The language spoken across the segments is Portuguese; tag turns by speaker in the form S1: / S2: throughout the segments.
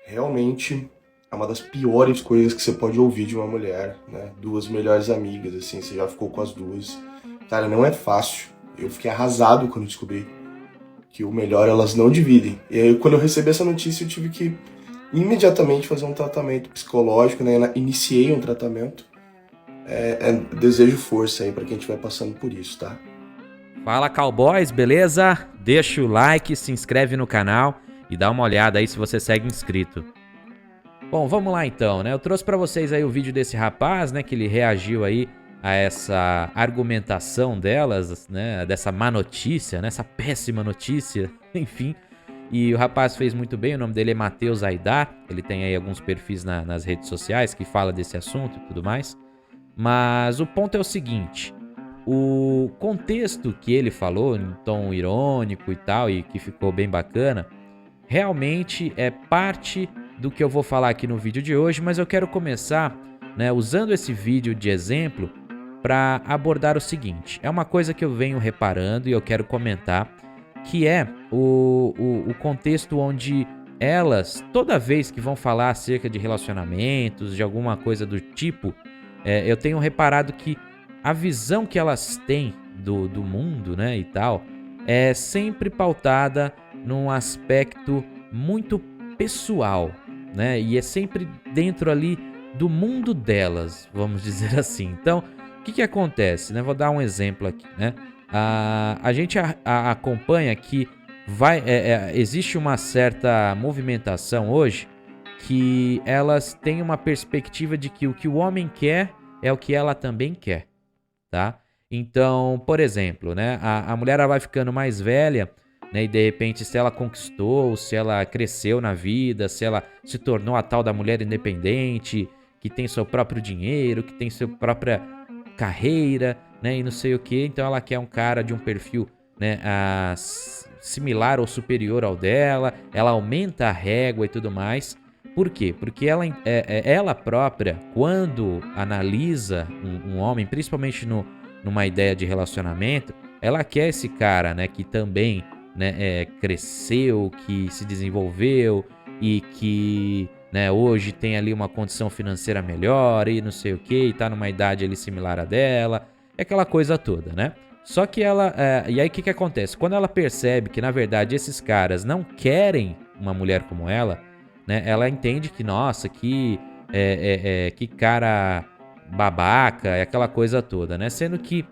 S1: realmente é uma das piores coisas que você pode ouvir de uma mulher, né? Duas melhores amigas, assim, você já ficou com as duas. Cara, não é fácil. Eu fiquei arrasado quando descobri que o melhor elas não dividem. E aí, quando eu recebi essa notícia, eu tive que imediatamente fazer um tratamento psicológico, né? Iniciei um tratamento. Desejo força aí pra quem estiver passando por isso, tá?
S2: Fala cowboys, beleza? Deixa o like, se inscreve no canal e dá uma olhada aí se você segue inscrito. Bom, vamos lá então, né? Eu trouxe pra vocês aí o vídeo desse rapaz, né, que ele reagiu aí a essa argumentação delas, né, dessa má notícia, né, essa péssima notícia, enfim. E o rapaz fez muito bem, o nome dele é Matheus Aidar, ele tem aí alguns perfis nas redes sociais que fala desse assunto e tudo mais. Mas o ponto é o seguinte, o contexto que ele falou, em tom irônico e tal, e que ficou bem bacana, realmente é parte do que eu vou falar aqui no vídeo de hoje, mas eu quero começar, né, usando esse vídeo de exemplo para abordar o seguinte. É uma coisa que eu venho reparando e eu quero comentar, que é o contexto onde elas, toda vez que vão falar acerca de relacionamentos, de alguma coisa do tipo, eu tenho reparado que a visão que elas têm do mundo, né, e tal, é sempre pautada num aspecto muito pessoal, né? E é sempre dentro ali do mundo delas, vamos dizer assim. Então, o que acontece, né? Vou dar um exemplo aqui, né? A gente acompanha que existe uma certa movimentação hoje que elas têm uma perspectiva de que o homem quer é o que ela também quer, tá? Então, por exemplo, né, a mulher ela vai ficando mais velha, né, e de repente se ela conquistou, se ela cresceu na vida, se ela se tornou a tal da mulher independente, que tem seu próprio dinheiro, que tem sua própria carreira, né, e não sei o que, então ela quer um cara de um perfil, né, similar ou superior ao dela, ela aumenta a régua e tudo mais. Por quê? Porque ela própria, quando analisa um homem, principalmente numa ideia de relacionamento, ela quer esse cara, né, que também, né, cresceu, que se desenvolveu e que, né, hoje tem ali uma condição financeira melhor e não sei o que, e tá numa idade ali similar à dela, é aquela coisa toda, né? Só que e aí o que acontece? Quando ela percebe que na verdade esses caras não querem uma mulher como ela, né? Ela entende que, nossa, que cara babaca, é aquela coisa toda, né? Sendo que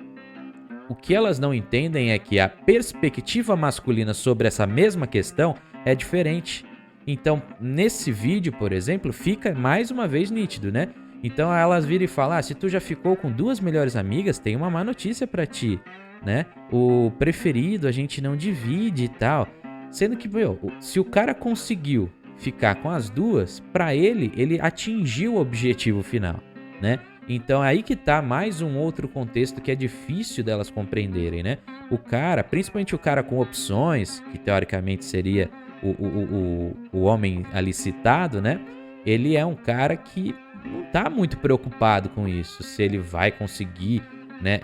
S2: o que elas não entendem é que a perspectiva masculina sobre essa mesma questão é diferente. Então, nesse vídeo, por exemplo, fica mais uma vez nítido, né? Então elas viram e falam: se tu já ficou com duas melhores amigas, tem uma má notícia pra ti, né? O preferido a gente não divide e tal. Sendo que, meu, se o cara conseguiu ficar com as duas, pra ele atingiu o objetivo final, né? Então é aí que tá mais um outro contexto que é difícil delas compreenderem, né? O cara, principalmente o cara com opções, que teoricamente seria o homem ali citado, né? Ele é um cara que não tá muito preocupado com isso, se ele vai conseguir, né,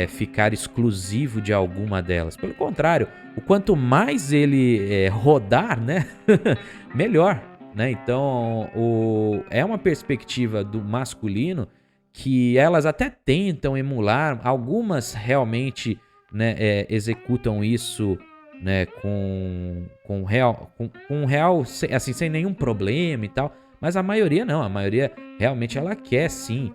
S2: ficar exclusivo de alguma delas. Pelo contrário, o quanto mais ele rodar, né, melhor, né? Então, é uma perspectiva do masculino que elas até tentam emular, algumas realmente, né, executam isso, né, com real, assim, sem nenhum problema e tal, mas a maioria não, a maioria realmente ela quer sim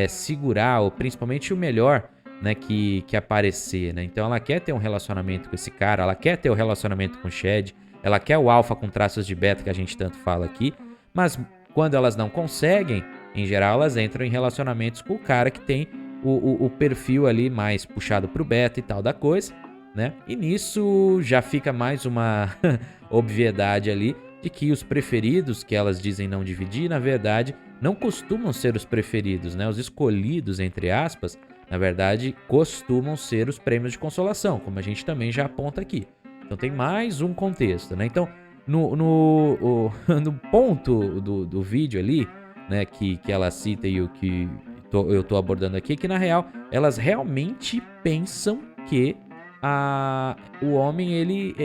S2: segurar, ou principalmente o melhor, né, que aparecer, né? Então ela quer ter um relacionamento com esse cara, ela quer ter um relacionamento com o Shed, ela quer o alfa com traços de beta que a gente tanto fala aqui, mas quando elas não conseguem, em geral elas entram em relacionamentos com o cara que tem o perfil ali mais puxado pro beta e tal da coisa, né? E nisso já fica mais uma obviedade ali de que os preferidos que elas dizem não dividir, na verdade, não costumam ser os preferidos, né? Os escolhidos, entre aspas, na verdade, costumam ser os prêmios de consolação, como a gente também já aponta aqui. Então tem mais um contexto, né? Então, no ponto do vídeo ali, né, que ela cita e o que eu tô abordando aqui, é que na real, elas realmente pensam que o homem, ele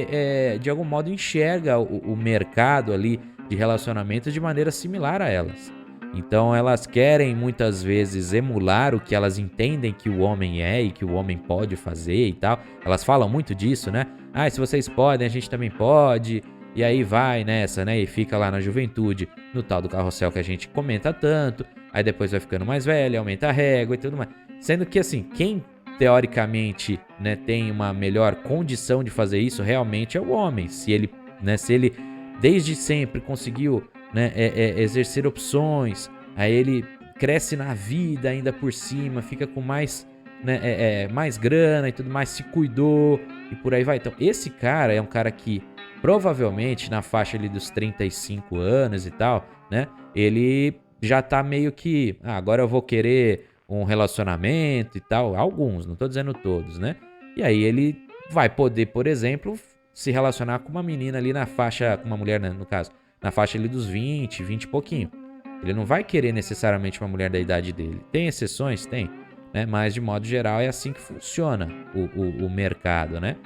S2: de algum modo enxerga o mercado ali de relacionamentos de maneira similar a elas. Então elas querem muitas vezes emular o que elas entendem que o homem é e que o homem pode fazer e tal. Elas falam muito disso, né? Ah, se vocês podem, a gente também pode. E aí vai nessa, né? E fica lá na juventude, no tal do carrossel que a gente comenta tanto. Aí depois vai ficando mais velho, aumenta a régua e tudo mais. Sendo que assim, quem teoricamente, né, tem uma melhor condição de fazer isso realmente é o homem. Se ele desde sempre conseguiu, né, exercer opções, aí ele cresce na vida ainda por cima, fica com mais, né, mais grana e tudo mais, se cuidou e por aí vai. Então esse cara é um cara que provavelmente na faixa ali dos 35 anos e tal, né, ele já tá meio que, agora eu vou querer um relacionamento e tal, alguns, não tô dizendo todos, né? E aí ele vai poder, por exemplo, se relacionar com uma menina ali na faixa, com uma mulher, né, no caso, na faixa ali dos 20 e pouquinho. Ele não vai querer necessariamente uma mulher da idade dele. Tem exceções? Tem, né? Mas de modo geral é assim que funciona o mercado, né?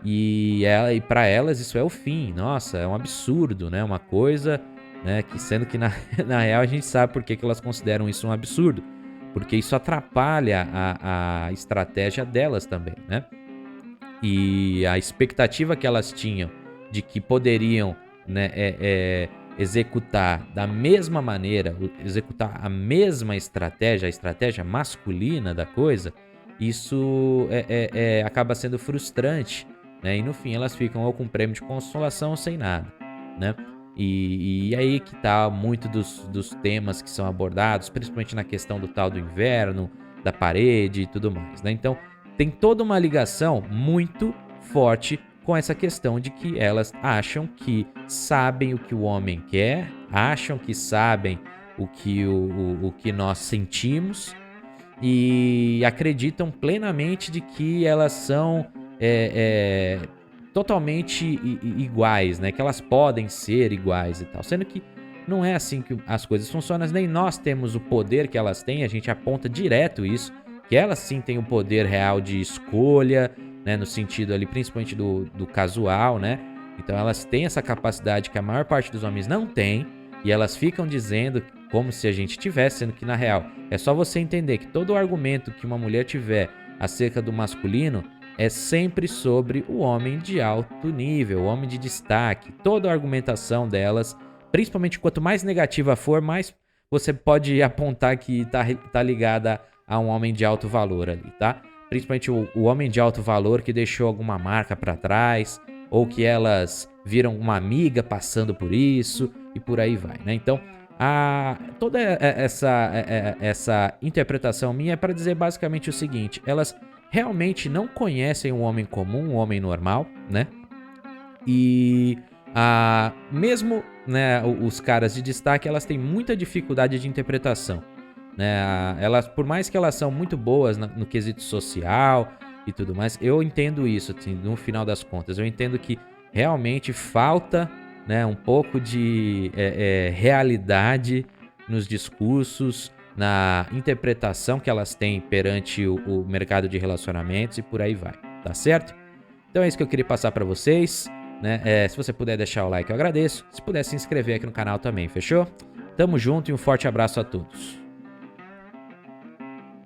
S2: E para elas isso é o fim. Nossa, é um absurdo, né? Uma coisa, né, que sendo que na real a gente sabe por que elas consideram isso um absurdo. Porque isso atrapalha a estratégia delas também, né? E a expectativa que elas tinham de que poderiam, né, executar da mesma maneira, executar a mesma estratégia, a estratégia masculina da coisa, isso acaba sendo frustrante, né? E no fim elas ficam ou com prêmio de consolação ou sem nada, né? E aí que tá muito dos temas que são abordados, principalmente na questão do tal do inverno, da parede e tudo mais, né? Então, tem toda uma ligação muito forte com essa questão de que elas acham que sabem o que o homem quer, acham que sabem o que nós sentimos e acreditam plenamente de que elas são totalmente iguais, né? Que elas podem ser iguais e tal. Sendo que não é assim que as coisas funcionam, nem nós temos o poder que elas têm, a gente aponta direto isso, que elas sim têm o poder real de escolha, né? No sentido ali, principalmente do casual, né? Então elas têm essa capacidade que a maior parte dos homens não tem, e elas ficam dizendo como se a gente tivesse, sendo que na real é só você entender que todo argumento que uma mulher tiver acerca do masculino é sempre sobre o homem de alto nível, o homem de destaque. Toda a argumentação delas, principalmente quanto mais negativa for, mais você pode apontar que tá ligada a um homem de alto valor ali, tá? Principalmente o homem de alto valor que deixou alguma marca pra trás, ou que elas viram uma amiga passando por isso, e por aí vai, né? Então, toda essa interpretação minha é para dizer basicamente o seguinte: elas realmente não conhecem um homem comum, um homem normal, né? E mesmo, né, os caras de destaque, elas têm muita dificuldade de interpretação, né? Elas, por mais que elas são muito boas no quesito social e tudo mais, eu entendo isso, assim, no final das contas. Eu entendo que realmente falta, né, um pouco de realidade nos discursos, na interpretação que elas têm perante o mercado de relacionamentos e por aí vai, tá certo? Então é isso que eu queria passar pra vocês, né? Se você puder deixar o like, eu agradeço. Se puder se inscrever aqui no canal também, fechou? Tamo junto e um forte abraço a todos.